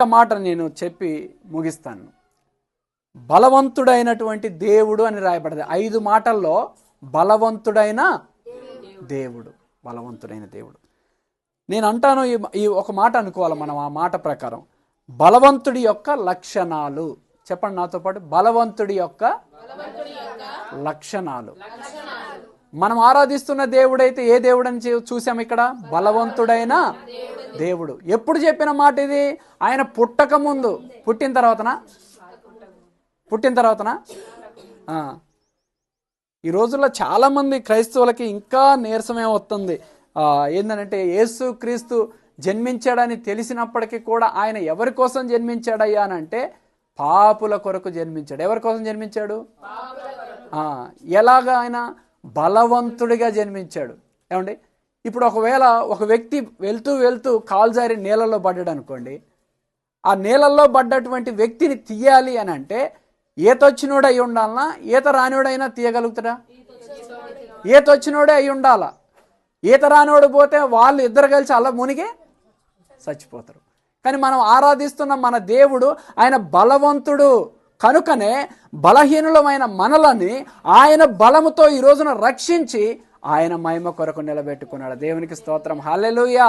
ఒక మాట నేను చెప్పి ముగిస్తాను. బలవంతుడైనటువంటి దేవుడు అని రాయబడింది. 5 మాటల్లో బలవంతుడైన దేవుడు, బలవంతుడైన దేవుడు. నేను అంటాను, ఈ ఒక మాట అనుకోవాలి మనం. ఆ మాట ప్రకారం బలవంతుడి యొక్క లక్షణాలు చెప్పండి నాతో పాటు. బలవంతుడి యొక్క లక్షణాలు. మనం ఆరాధిస్తున్న దేవుడైతే ఏ దేవుడు అని చూసాం ఇక్కడ? బలవంతుడైన దేవుడు. ఎప్పుడు చెప్పిన మాట ఇది? ఆయన పుట్టక ముందు. పుట్టిన తర్వాతనా? ఈ రోజుల్లో చాలామంది క్రైస్తవులకి ఇంకా నీరసమే వస్తుంది. ఏంటంటే యేసు క్రీస్తు జన్మించాడని తెలిసినప్పటికీ కూడా ఆయన ఎవరి కోసం జన్మించాడయ్యా అని అంటే పాపుల కొరకు జన్మించాడు. ఎవరి కోసం జన్మించాడు? ఎలాగా? ఆయన బలవంతుడిగా జన్మించాడు. ఏమండి, ఇప్పుడు ఒకవేళ ఒక వ్యక్తి వెళ్తూ వెళ్తూ కాలు జారి నీళ్ళల్లో పడ్డాడు అనుకోండి, ఆ నీళ్ళల్లో పడ్డటువంటి వ్యక్తిని తీయాలి అని అంటే ఈత వచ్చినోడు అయి ఉండాలనా? ఈత రానివాడైనా తీయగలుగుతాడా? ఈత వచ్చినోడే అయి ఉండాలా. ఈత రానివాడు పోతే వాళ్ళు ఇద్దరు కలిసి అలా మునిగి చచ్చిపోతారు. కానీ మనం ఆరాధిస్తున్న మన దేవుడు ఆయన బలవంతుడు కనుకనే బలహీనులమైన మనలని ఆయన బలముతో ఈ రోజున రక్షించి ఆయన మహిమ కొరకు నిలబెట్టుకున్నాడు. దేవునికి స్తోత్రం. హల్లెలూయా.